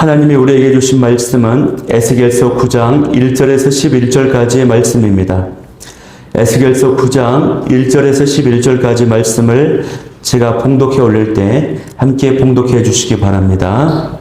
하나님이 우리에게 주신 말씀은 에스겔서 9장 1절에서 11절까지의 말씀입니다. 에스겔서 9장 1절에서 11절까지 말씀을 제가 봉독해 올릴 때 함께 봉독해 주시기 바랍니다.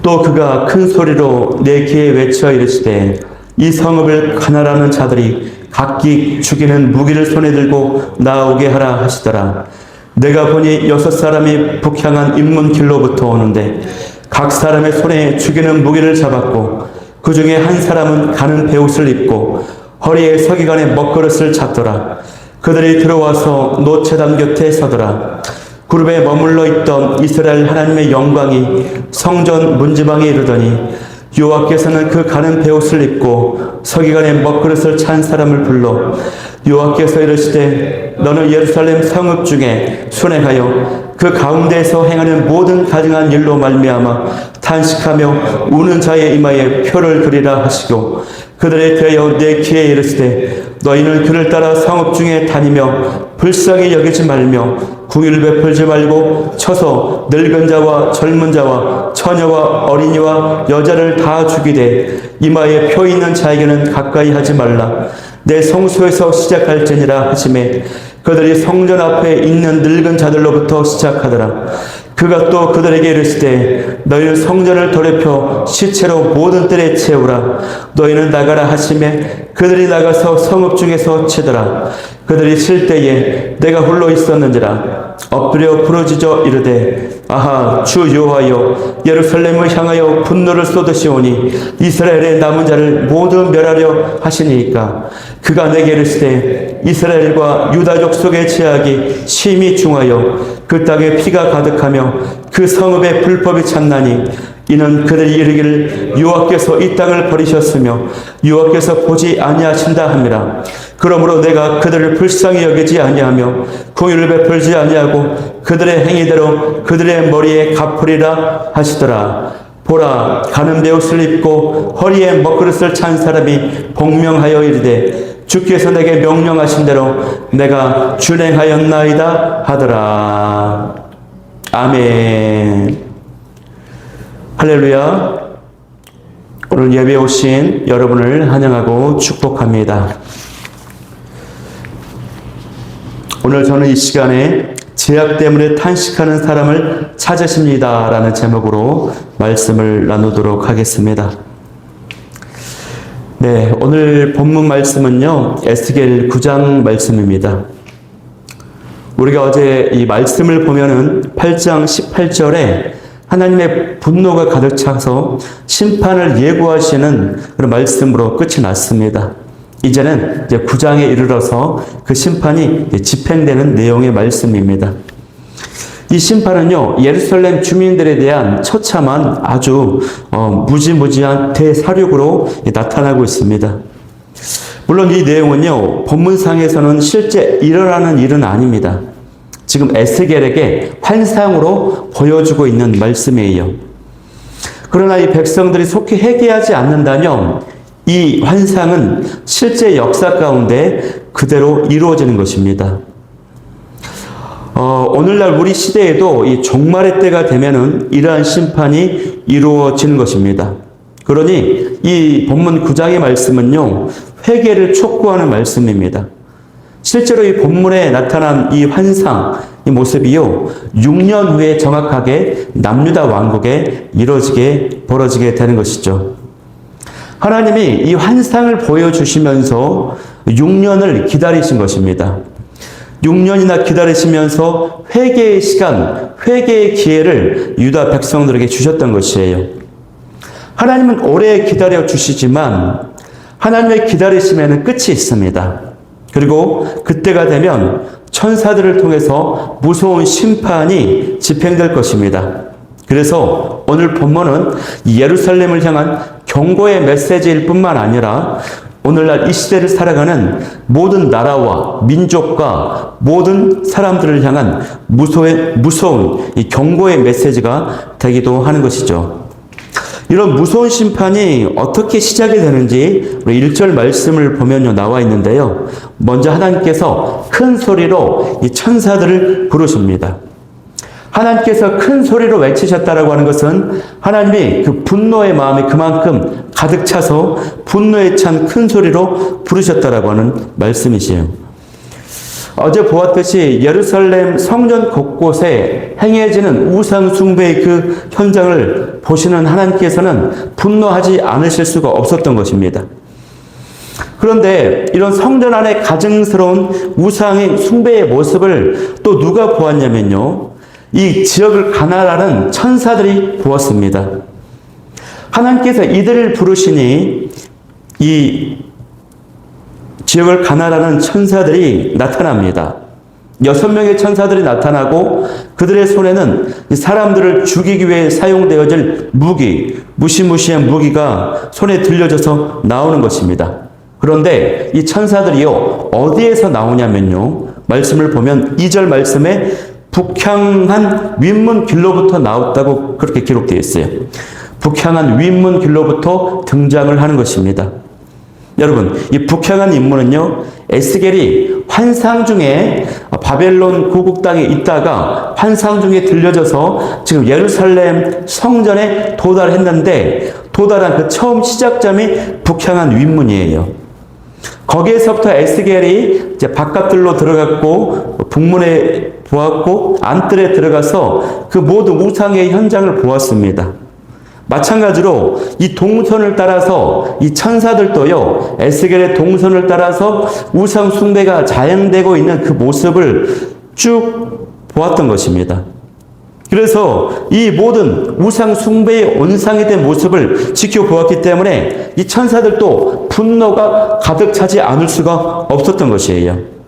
또 그가 큰 소리로 내 귀에 외쳐 이르시되 이 성읍을 가난하는 자들이 각기 죽이는 무기를 손에 들고 나오게 하라 하시더라. 내가 보니 6사람이 북향한 인문길로부터 오는데 각 사람의 손에 죽이는 무기를 잡았고 그 중에 한 사람은 가는 베옷을 입고 허리에 서기관의 먹그릇을 잡더라. 그들이 들어와서 노체단 곁에 서더라. 그룹에 머물러 있던 이스라엘 하나님의 영광이 성전 문지방에 이르더니 여호와께서는 그 가는 베옷을 입고 서기관의 먹그릇을 찬 사람을 불러 여호와께서 이르시되 너는 예루살렘 성읍 중에 순행하여 그 가운데에서 행하는 모든 가증한 일로 말미암아 탄식하며 우는 자의 이마에 표를 그리라 하시고 그들에 대하여 내 귀에 이르시되 너희는 그를 따라 성읍 중에 다니며 불쌍히 여기지 말며 궁유를 베풀지 말고 쳐서 늙은 자와 젊은 자와 처녀와 어린이와 여자를 다 죽이되 이마에 표 있는 자에게는 가까이 하지 말라. 내 성소에서 시작할지니라 하시매 그들이 성전 앞에 있는 늙은 자들로부터 시작하더라. 그가 또 그들에게 이르시되 너희는 성전을 더럽혀 시체로 모든 뜰에 채우라. 너희는 나가라 하시매 그들이 나가서 성읍 중에서 치더라. 그들이 칠 때에 내가 홀로 있었는지라. 엎드려 부르짖어 이르되 아하 주 여호와여 예루살렘을 향하여 분노를 쏟으시오니 이스라엘의 남은 자를 모두 멸하려 하시니까. 그가 내게 이르시되 이스라엘과 유다 족속의 죄악이 심히 중하여 그 땅에 피가 가득하며 그 성읍에 불법이 찼나니 이는 그들이 이르기를 여호와께서 이 땅을 버리셨으며 여호와께서 보지 아니하신다 함이라. 그러므로 내가 그들을 불쌍히 여기지 아니하며 공의를 베풀지 아니하고 그들의 행위대로 그들의 머리에 갚으리라 하시더라. 보라 가는 베옷을 입고 허리에 먹그릇을 찬 사람이 복명하여 이르되 주께서 내게 명령하신 대로 내가 준행하였나이다 하더라. 아멘. 할렐루야. 오늘 예배에 오신 여러분을 환영하고 축복합니다. 오늘 저는 이 시간에 죄악 때문에 탄식하는 사람을 찾으십니다 라는 제목으로 말씀을 나누도록 하겠습니다. 네, 오늘 본문 말씀은요, 에스겔 9장 말씀입니다. 우리가 어제 이 말씀을 보면은 8장 18절에 하나님의 분노가 가득 차서 심판을 예고하시는 그런 말씀으로 끝이 났습니다. 이제는 이제 9장에 이르러서 그 심판이 집행되는 내용의 말씀입니다. 이 심판은요, 예루살렘 주민들에 대한 처참한 아주 무지무지한 대사륙으로 나타나고 있습니다. 물론 이 내용은요, 본문상에서는 실제 일어나는 일은 아닙니다. 지금 에스겔에게 환상으로 보여주고 있는 말씀이에요. 그러나 이 백성들이 속히 회개하지 않는다면 이 환상은 실제 역사 가운데 그대로 이루어지는 것입니다. 오늘날 우리 시대에도 이 종말의 때가 되면은 이러한 심판이 이루어지는 것입니다. 그러니 이 본문 9장의 말씀은요, 회개를 촉구하는 말씀입니다. 실제로 이 본문에 나타난 이 환상, 이 모습이요, 6년 후에 정확하게 남유다 왕국에 벌어지게 되는 것이죠. 하나님이 이 환상을 보여주시면서 6년을 기다리신 것입니다. 6년이나 기다리시면서 회개의 시간, 회개의 기회를 유다 백성들에게 주셨던 것이에요. 하나님은 오래 기다려 주시지만 하나님의 기다리심에는 끝이 있습니다. 그리고 그때가 되면 천사들을 통해서 무서운 심판이 집행될 것입니다. 그래서 오늘 본문은 예루살렘을 향한 경고의 메시지일 뿐만 아니라 오늘날 이 시대를 살아가는 모든 나라와 민족과 모든 사람들을 향한 무서운 이 경고의 메시지가 되기도 하는 것이죠. 이런 무서운 심판이 어떻게 시작이 되는지 우리 1절 말씀을 보면요, 나와 있는데요. 먼저 하나님께서 큰 소리로 이 천사들을 부르십니다. 하나님께서 큰 소리로 외치셨다라고 하는 것은 하나님이 그 분노의 마음이 그만큼 가득 차서 분노에 찬 큰 소리로 부르셨다라고 하는 말씀이시에요. 어제 보았듯이 예루살렘 성전 곳곳에 행해지는 우상 숭배의 그 현장을 보시는 하나님께서는 분노하지 않으실 수가 없었던 것입니다. 그런데 이런 성전 안에 가증스러운 우상의 숭배의 모습을 또 누가 보았냐면요, 이 지역을 가나라는 천사들이 보았습니다. 하나님께서 이들을 부르시니 이 지역을 가나라는 천사들이 나타납니다. 6명의 천사들이 나타나고 그들의 손에는 사람들을 죽이기 위해 사용되어질 무기, 무시무시한 무기가 손에 들려져서 나오는 것입니다. 그런데 이 천사들이요, 어디에서 나오냐면요, 말씀을 보면 2절 말씀에 북향한 윗문 길로부터 나왔다고 그렇게 기록되어 있어요. 북향한 윗문 길로부터 등장을 하는 것입니다. 여러분, 이 북향한 인물은요, 에스겔이 환상 중에 바벨론 고국 땅에 있다가 환상 중에 들려져서 지금 예루살렘 성전에 도달했는데 도달한 그 처음 시작점이 북향한 윗문이에요. 거기에서부터 에스겔이 이제 바깥들로 들어갔고 북문에 보았고 안뜰에 들어가서 그 모든 우상의 현장을 보았습니다. 마찬가지로 이 동선을 따라서 이 천사들도요, 에스겔의 동선을 따라서 우상 숭배가 자행되고 있는 그 모습을 쭉 보았던 것입니다. 그래서 이 모든 우상 숭배의 온상이 된 모습을 지켜보았기 때문에 이 천사들도 분노가 가득 차지 않을 수가 없었던 것이에요.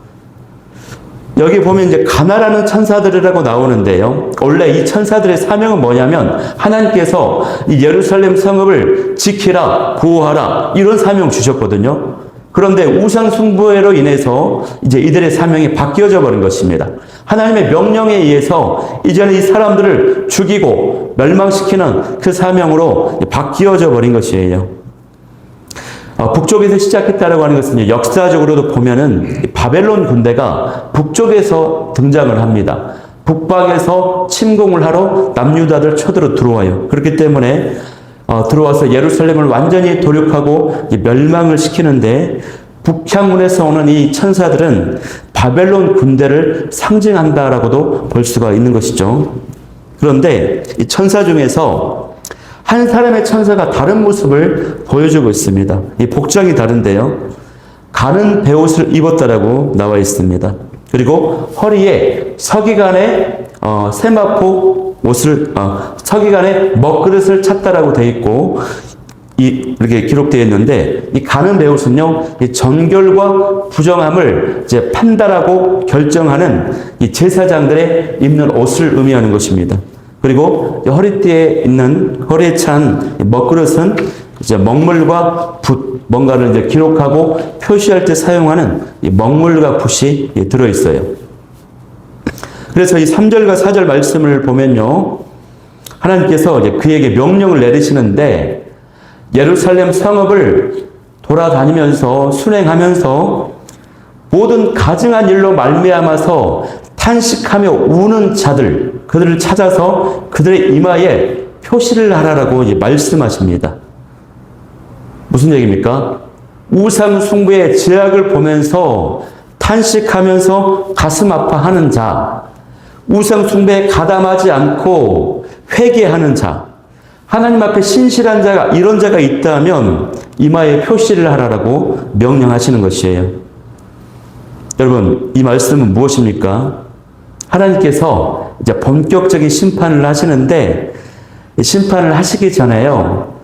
여기 보면 이제 가나라는 천사들이라고 나오는데요. 원래 이 천사들의 사명은 뭐냐면 하나님께서 이 예루살렘 성읍을 지키라, 보호하라 이런 사명 주셨거든요. 그런데 우상 숭배로 인해서 이제 이들의 사명이 바뀌어져 버린 것입니다. 하나님의 명령에 의해서 이제는 이 사람들을 죽이고 멸망시키는 그 사명으로 바뀌어져 버린 것이에요. 북쪽에서 시작했다라고 하는 것은 역사적으로도 보면은 바벨론 군대가 북쪽에서 등장을 합니다. 북방에서 침공을 하러 남유다들 쳐들어 들어와요. 그렇기 때문에 들어와서 예루살렘을 완전히 도륙하고 멸망을 시키는데 북향문에서 오는 이 천사들은 바벨론 군대를 상징한다라고도 볼 수가 있는 것이죠. 그런데 이 천사 중에서 한 사람의 천사가 다른 모습을 보여주고 있습니다. 이 복장이 다른데요. 가는 베옷을 입었다라고 나와 있습니다. 그리고 허리에 서기관의 세마포 옷을 서기관의 먹그릇을 찼다라고 되어 있고 이렇게 기록되어 있는데 이 가는 베옷은요, 이 정결과 부정함을 이제 판단하고 결정하는 이 제사장들의 입는 옷을 의미하는 것입니다. 그리고 허리띠에 있는 허리에 찬 먹그릇은 이제 먹물과 붓, 뭔가를 이제 기록하고 표시할 때 사용하는 이 먹물과 붓이 들어 있어요. 그래서 이 3절과 4절 말씀을 보면요, 하나님께서 이제 그에게 명령을 내리시는데 예루살렘 성읍을 돌아다니면서 순행하면서 모든 가증한 일로 말미암아서 탄식하며 우는 자들, 그들을 찾아서 그들의 이마에 표시를 하라라고 말씀하십니다. 무슨 얘기입니까? 우상 숭배의 제약을 보면서 탄식하면서 가슴 아파하는 자, 우상 숭배에 가담하지 않고 회개하는 자, 하나님 앞에 신실한 자가, 이런 자가 있다면 이마에 표시를 하라라고 명령하시는 것이에요. 여러분, 이 말씀은 무엇입니까? 하나님께서 이제 본격적인 심판을 하시는데, 심판을 하시기 전에요,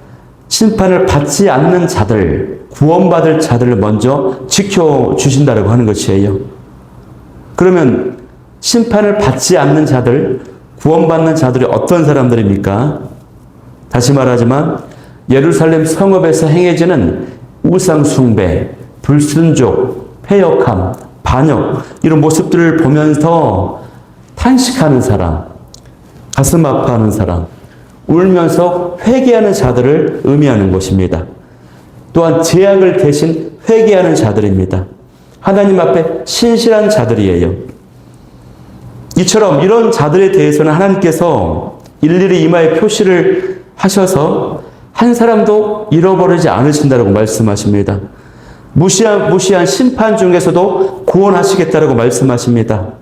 심판을 받지 않는 자들, 구원받을 자들을 먼저 지켜주신다고 하는 것이에요. 그러면 심판을 받지 않는 자들, 구원받는 자들이 어떤 사람들입니까? 다시 말하지만 예루살렘 성읍에서 행해지는 우상 숭배, 불순종, 패역함, 반역, 이런 모습들을 보면서 탄식하는 사람, 가슴 아파하는 사람, 울면서 회개하는 자들을 의미하는 것입니다. 또한 죄악을 대신 회개하는 자들입니다. 하나님 앞에 신실한 자들이에요. 이처럼 이런 자들에 대해서는 하나님께서 일일이 이마에 표시를 하셔서 한 사람도 잃어버리지 않으신다고 말씀하십니다. 무시한 심판 중에서도 구원하시겠다고 말씀하십니다.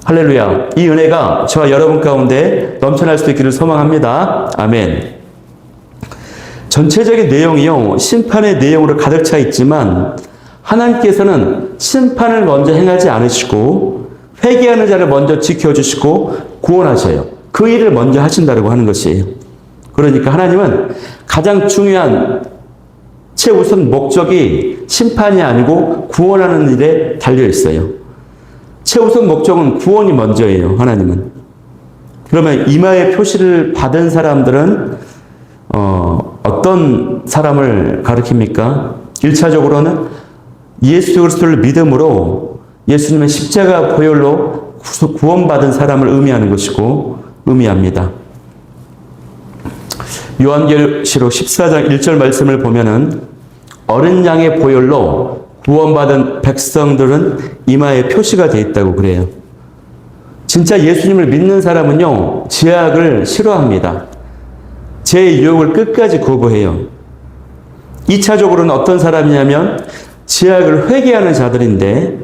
할렐루야. 이 은혜가 저와 여러분 가운데 넘쳐날 수 있기를 소망합니다. 아멘. 전체적인 내용이요, 심판의 내용으로 가득 차 있지만 하나님께서는 심판을 먼저 행하지 않으시고 회개하는 자를 먼저 지켜주시고 구원하셔요. 그 일을 먼저 하신다고 하는 것이에요. 그러니까 하나님은 가장 중요한 최우선 목적이 심판이 아니고 구원하는 일에 달려 있어요. 최우선 목적은 구원이 먼저예요. 하나님은. 그러면 이마의 표시를 받은 사람들은 어떤 사람을 가리킵니까? 1차적으로는 예수 그리스도를 믿음으로 예수님의 십자가 보혈로 구원받은 사람을 의미합니다. 요한계시록 14장 1절 말씀을 보면은 어린 양의 보혈로 구원받은 백성들은 이마에 표시가 되어 있다고 그래요. 진짜 예수님을 믿는 사람은요, 죄악을 싫어합니다. 죄의 유혹을 끝까지 거부해요. 2차적으로는 어떤 사람이냐면 죄악을 회개하는 자들인데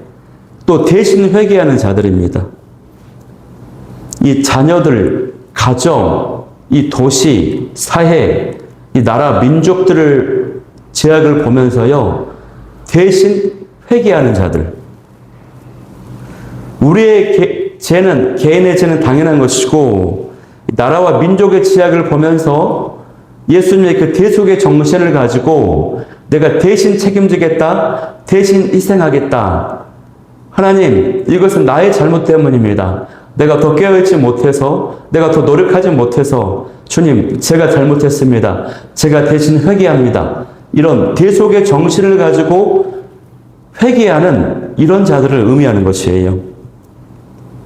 또 대신 회개하는 자들입니다. 이 자녀들, 가정, 이 도시, 사회, 이 나라, 민족들을 죄악을 보면서요, 대신 회개하는 자들. 우리의 죄는, 개인의 죄는 당연한 것이고 나라와 민족의 죄악을 보면서 예수님의 그 대속의 정신을 가지고 내가 대신 책임지겠다, 대신 희생하겠다. 하나님, 이것은 나의 잘못 때문입니다. 내가 더 깨어있지 못해서, 내가 더 노력하지 못해서, 주님, 제가 잘못했습니다. 제가 대신 회개합니다. 이런 대속의 정신을 가지고 회개하는 이런 자들을 의미하는 것이에요.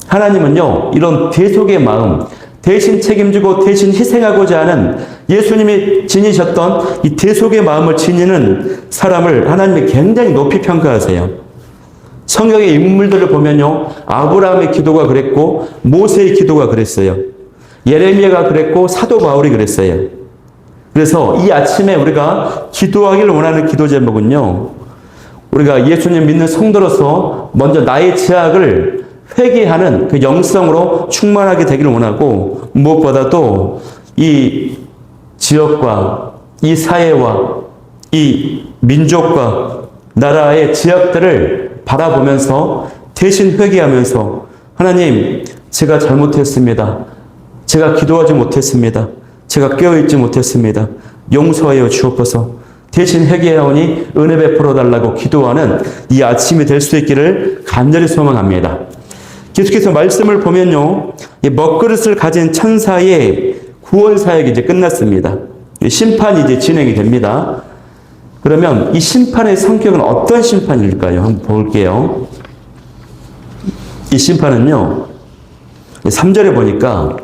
하나님은요, 이런 대속의 마음, 대신 책임지고 대신 희생하고자 하는 예수님이 지니셨던 이 대속의 마음을 지니는 사람을 하나님이 굉장히 높이 평가하세요. 성경의 인물들을 보면요, 아브라함의 기도가 그랬고 모세의 기도가 그랬어요. 예레미야가 그랬고 사도 바울이 그랬어요. 그래서 이 아침에 우리가 기도하기를 원하는 기도 제목은요, 우리가 예수님 믿는 성도로서 먼저 나의 죄악을 회개하는 그 영성으로 충만하게 되기를 원하고, 무엇보다도 이 지역과 이 사회와 이 민족과 나라의 죄악들을 바라보면서 대신 회개하면서, 하나님, 제가 잘못했습니다. 제가 기도하지 못했습니다. 제가 깨어있지 못했습니다. 용서하여 주옵소서. 대신 회개하오니 은혜 베풀어 달라고 기도하는 이 아침이 될 수 있기를 간절히 소망합니다. 계속해서 말씀을 보면요, 이 먹그릇을 가진 천사의 구원 사역이 이제 끝났습니다. 심판이 이제 진행이 됩니다. 그러면 이 심판의 성격은 어떤 심판일까요? 한번 볼게요. 이 심판은요, 3절에 보니까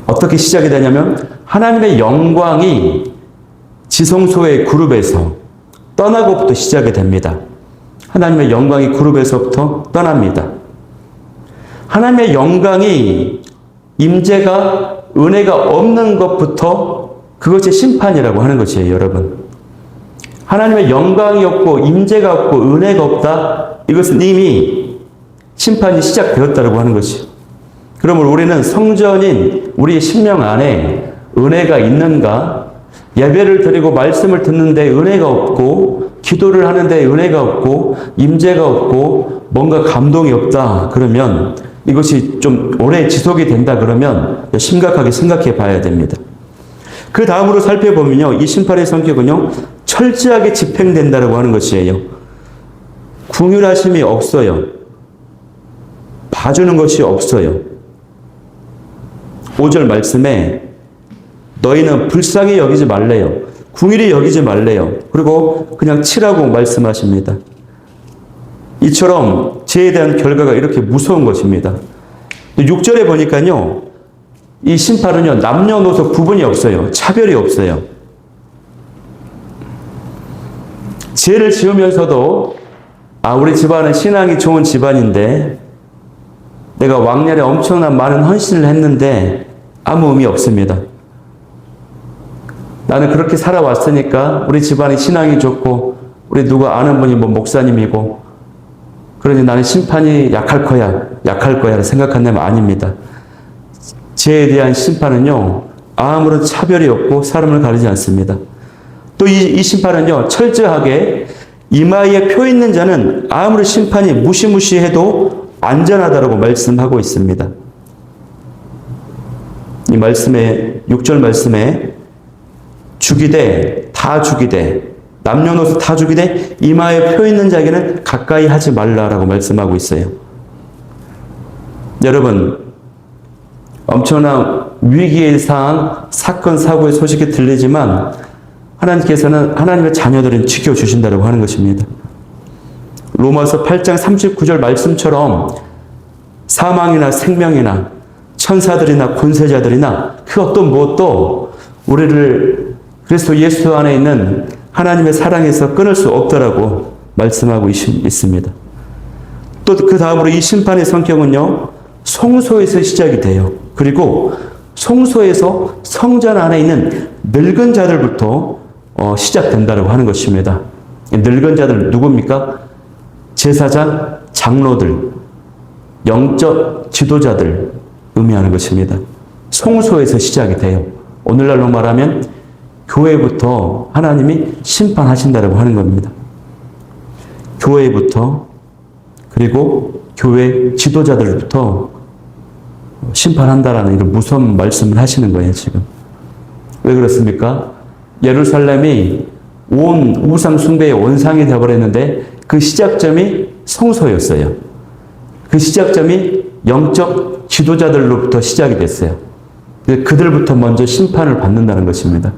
어떻게 시작이 되냐면 하나님의 영광이 지성소의 그룹에서 떠나고부터 시작이 됩니다. 하나님의 영광이 그룹에서부터 떠납니다. 하나님의 영광이 임재가 은혜가 없는 것부터 그것이 심판이라고 하는 것이에요, 여러분. 하나님의 영광이 없고 임재가 없고 은혜가 없다. 이것은 이미 심판이 시작되었다고 하는 것이에요. 그러면 우리는 성전인 우리의 심령 안에 은혜가 있는가? 예배를 드리고 말씀을 듣는데 은혜가 없고, 기도를 하는데 은혜가 없고, 임재가 없고, 뭔가 감동이 없다. 그러면 이것이 좀 오래 지속이 된다. 그러면 심각하게 생각해 봐야 됩니다. 그 다음으로 살펴보면요, 이 심판의 성격은요, 철저하게 집행된다고 하는 것이에요. 궁휼하심이 없어요. 봐주는 것이 없어요. 5절 말씀에 너희는 불쌍히 여기지 말래요. 궁휼히 여기지 말래요. 그리고 그냥 치라고 말씀하십니다. 이처럼 죄에 대한 결과가 이렇게 무서운 것입니다. 6절에 보니까요, 이 심판은요, 남녀노소 구분이 없어요. 차별이 없어요. 죄를 지으면서도 우리 집안은 신앙이 좋은 집안인데 내가 왕년에 엄청난 많은 헌신을 했는데 아무 의미 없습니다. 나는 그렇게 살아왔으니까 우리 집안의 신앙이 좋고 우리 누가 아는 분이 뭐 목사님이고 그러니 나는 심판이 약할 거야 생각한다면 아닙니다. 죄에 대한 심판은요, 아무런 차별이 없고 사람을 가리지 않습니다. 또 이 심판은요, 철저하게 이마에 표 있는 자는 아무리 심판이 무시무시해도 안전하다고 말씀하고 있습니다. 이 말씀에, 6절 말씀에 죽이되, 다 죽이되, 남녀노소 다 죽이되 이마에 표 있는 자에게는 가까이 하지 말라라고 말씀하고 있어요. 여러분, 엄청난 위기의 상황, 사건, 사고의 소식이 들리지만 하나님께서는 하나님의 자녀들을 지켜주신다고 하는 것입니다. 로마서 8장 39절 말씀처럼 사망이나 생명이나 천사들이나 권세자들이나 그 어떤 무엇도 우리를 그리스도 예수 안에 있는 하나님의 사랑에서 끊을 수 없다라고 말씀하고 있습니다. 또 그 다음으로 이 심판의 성격은요, 성소에서 시작이 돼요. 그리고 성소에서 성전 안에 있는 늙은 자들부터 시작된다고 하는 것입니다. 늙은 자들 누굽니까? 제사장, 장로들, 영적 지도자들 의미하는 것입니다. 성소에서 시작이 돼요. 오늘날로 말하면 교회부터 하나님이 심판하신다고 하는 겁니다. 교회부터, 그리고 교회 지도자들부터 심판한다라는 이런 무서운 말씀을 하시는 거예요, 지금. 왜 그렇습니까? 예루살렘이 온 우상 숭배의 원상이 되어버렸는데 그 시작점이 성소였어요. 그 시작점이 영적 지도자들로부터 시작이 됐어요. 그들부터 먼저 심판을 받는다는 것입니다.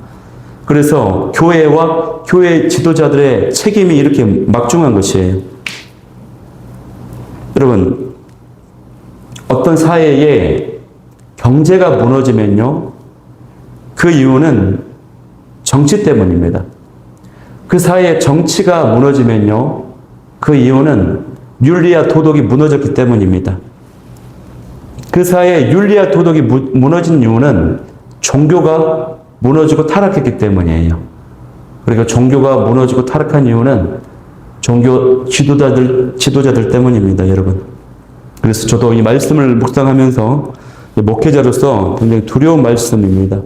그래서 교회와 교회 지도자들의 책임이 이렇게 막중한 것이에요. 여러분, 어떤 사회에 경제가 무너지면요, 그 이유는 정치 때문입니다. 그 사회에 정치가 무너지면요, 그 이유는 윤리와 도덕이 무너졌기 때문입니다. 그 사회에 윤리와 도덕이 무너진 이유는 종교가 무너지고 타락했기 때문이에요. 그러니까 종교가 무너지고 타락한 이유는 종교 지도자들 때문입니다, 여러분. 그래서 저도 이 말씀을 묵상하면서 목회자로서 굉장히 두려운 말씀입니다.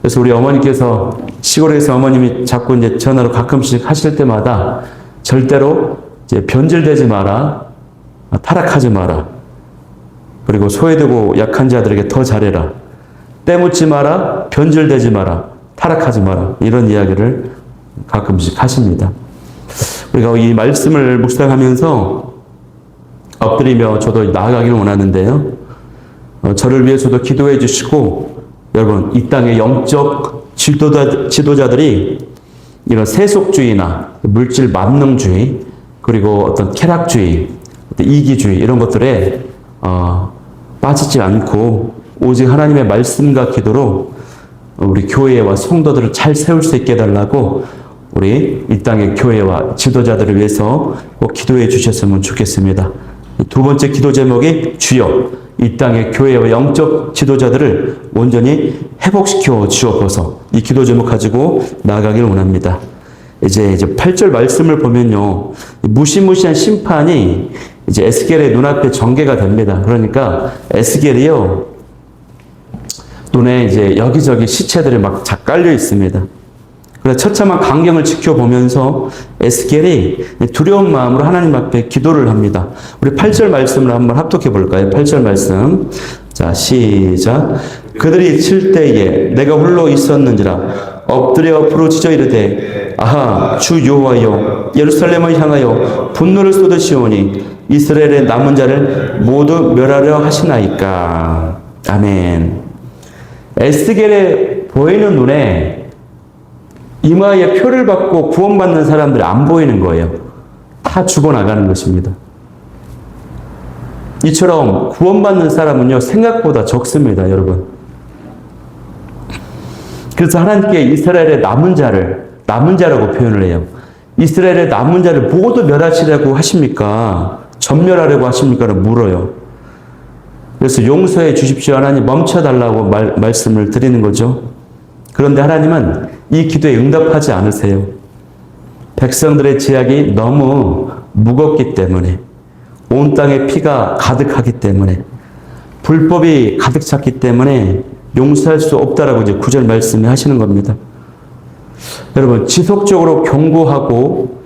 그래서 우리 어머니께서 시골에서 어머님이 자꾸 이제 전화로 가끔씩 하실 때마다 절대로 이제 변질되지 마라, 타락하지 마라, 그리고 소외되고 약한 자들에게 더 잘해라, 때묻지 마라, 변질되지 마라, 타락하지 마라, 이런 이야기를 가끔씩 하십니다. 우리가 이 말씀을 묵상하면서 엎드리며 저도 나아가기를 원하는데요. 저를 위해서도 기도해 주시고, 여러분, 이 땅의 영적 지도자들이 이런 세속주의나 물질 만능주의, 그리고 어떤 쾌락주의, 어떤 이기주의, 이런 것들에 빠지지 않고 오직 하나님의 말씀과 기도로 우리 교회와 성도들을 잘 세울 수 있게 해달라고 우리 이 땅의 교회와 지도자들을 위해서 꼭 기도해 주셨으면 좋겠습니다. 두 번째 기도 제목이 주여 이 땅의 교회와 영적 지도자들을 온전히 회복시켜 주옵소서. 이 기도 제목 가지고 나아가기를 원합니다. 이제 8절 말씀을 보면요, 무시무시한 심판이 이제 에스겔의 눈앞에 전개가 됩니다. 그러니까 에스겔이요, 눈에 이제 여기저기 시체들이 막 깔려 있습니다. 그래서 처참한 광경을 지켜보면서 에스겔이 두려운 마음으로 하나님 앞에 기도를 합니다. 우리 8절 말씀을 한번 합독해 볼까요? 8절 말씀. 자, 시작. 그들이 칠 때에 내가 홀로 있었는지라 엎드려 부르짖어 이르되 아하 주 여호와여 예루살렘을 향하여 분노를 쏟으시오니 이스라엘의 남은 자를 모두 멸하려 하시나이까. 아멘. 에스겔의 보이는 눈에 이마에 표를 받고 구원받는 사람들이 안 보이는 거예요. 다 죽어나가는 것입니다. 이처럼 구원받는 사람은요, 생각보다 적습니다, 여러분. 그래서 하나님께 이스라엘의 남은 자라고 표현을 해요. 이스라엘의 남은 자를 모두 멸하시라고 하십니까? 전멸하려고 하십니까? 물어요. 그래서 용서해 주십시오. 하나님 멈춰달라고 말씀을 드리는 거죠. 그런데 하나님은 이 기도에 응답하지 않으세요. 백성들의 죄악이 너무 무겁기 때문에, 온 땅에 피가 가득하기 때문에, 불법이 가득 찼기 때문에 용서할 수 없다라고 이제 9절 말씀에 하시는 겁니다. 여러분, 지속적으로 경고하고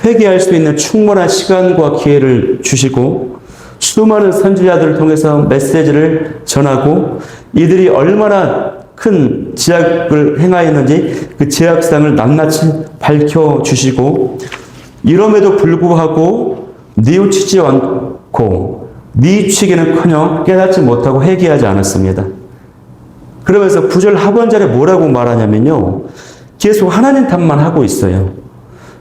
회개할 수 있는 충분한 시간과 기회를 주시고 수많은 선지자들을 통해서 메시지를 전하고 이들이 얼마나 큰 죄악을 행하였는지 그 죄악상을 낱낱이 밝혀주시고 이럼에도 불구하고 뉘우치지 않고 뉘우치기는커녕 깨닫지 못하고 회개하지 않았습니다. 그러면서 9절 하반절에 뭐라고 말하냐면요. 계속 하나님 탓만 하고 있어요.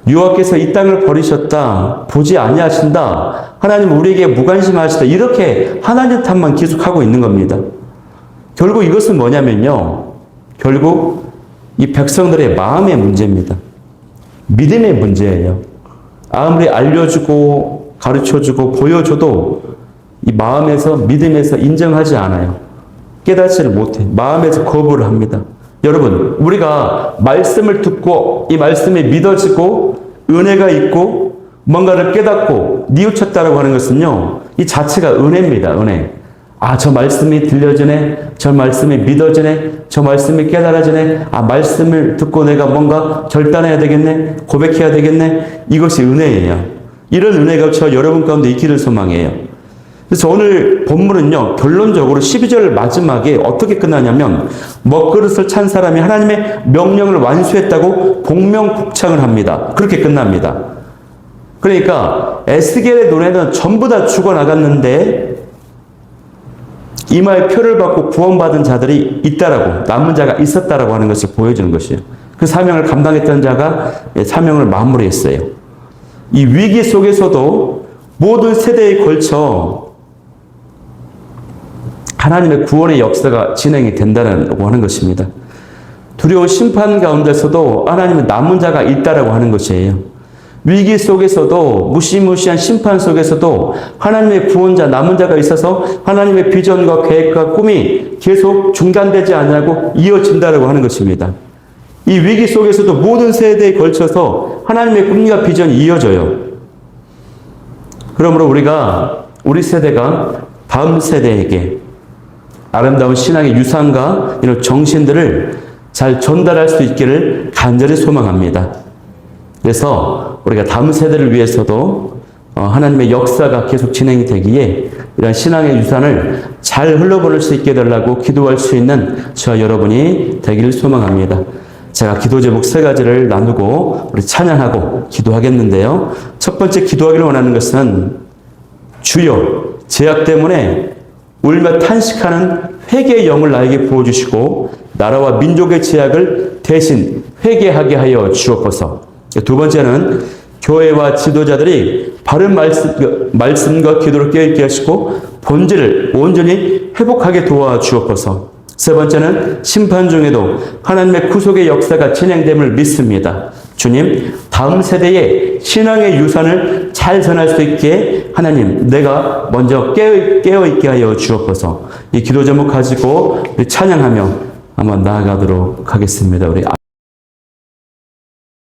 여호와께서 이 땅을 버리셨다. 보지 아니하신다. 하나님 우리에게 무관심하시다. 이렇게 하나님 탓만 계속하고 있는 겁니다. 결국 이것은 뭐냐면요. 결국 이 백성들의 마음의 문제입니다. 믿음의 문제예요. 아무리 알려주고 가르쳐주고 보여줘도 이 마음에서 믿음에서 인정하지 않아요. 깨닫지를 못해. 마음에서 거부를 합니다. 여러분, 우리가 말씀을 듣고 이 말씀이 믿어지고 은혜가 있고 뭔가를 깨닫고 뉘우쳤다라고 하는 것은요. 이 자체가 은혜입니다. 은혜. 아, 저 말씀이 들려지네. 저 말씀이 믿어지네. 저 말씀이 깨달아지네. 아, 말씀을 듣고 내가 뭔가 결단해야 되겠네. 고백해야 되겠네. 이것이 은혜예요. 이런 은혜가 저 여러분 가운데 있기를 소망해요. 그래서 오늘 본문은요, 결론적으로 12절 마지막에 어떻게 끝나냐면, 먹그릇을 찬 사람이 하나님의 명령을 완수했다고 복명복창을 합니다. 그렇게 끝납니다. 그러니까, 에스겔의 눈에는 전부 다 죽어나갔는데, 이마에 표를 받고 구원받은 자들이 있다라고, 남은 자가 있었다라고 하는 것을 보여주는 것이에요. 그 사명을 감당했던 자가 사명을 마무리했어요. 이 위기 속에서도 모든 세대에 걸쳐 하나님의 구원의 역사가 진행이 된다고 하는 것입니다. 두려운 심판 가운데서도 하나님의 남은 자가 있다라고 하는 것이에요. 위기 속에서도 무시무시한 심판 속에서도 하나님의 구원자, 남은 자가 있어서 하나님의 비전과 계획과 꿈이 계속 중단되지 않냐고 이어진다라고 하는 것입니다. 이 위기 속에서도 모든 세대에 걸쳐서 하나님의 꿈과 비전이 이어져요. 그러므로 우리 세대가 다음 세대에게 아름다운 신앙의 유산과 이런 정신들을 잘 전달할 수 있기를 간절히 소망합니다. 그래서 우리가 다음 세대를 위해서도 하나님의 역사가 계속 진행이 되기에 이런 신앙의 유산을 잘 흘러보낼 수 있게 해달라고 기도할 수 있는 저와 여러분이 되기를 소망합니다. 제가 기도 제목 3가지를 나누고 우리 찬양하고 기도하겠는데요. 첫 번째 기도하기를 원하는 것은 주여, 죄악 때문에 울며 탄식하는 회개의 영을 나에게 부어주시고 나라와 민족의 죄악을 대신 회개하게 하여 주옵소서. 두 번째는 교회와 지도자들이 바른 말씀과 기도를 깨어있게 하시고 본질을 온전히 회복하게 도와주옵소서. 세 번째는 심판 중에도 하나님의 구속의 역사가 진행됨을 믿습니다. 주님, 다음 세대에 신앙의 유산을 잘 전할 수 있게 하나님, 내가 먼저 깨어있게 하여 주옵소서. 이 기도 제목 가지고 찬양하며 한번 나아가도록 하겠습니다. 우리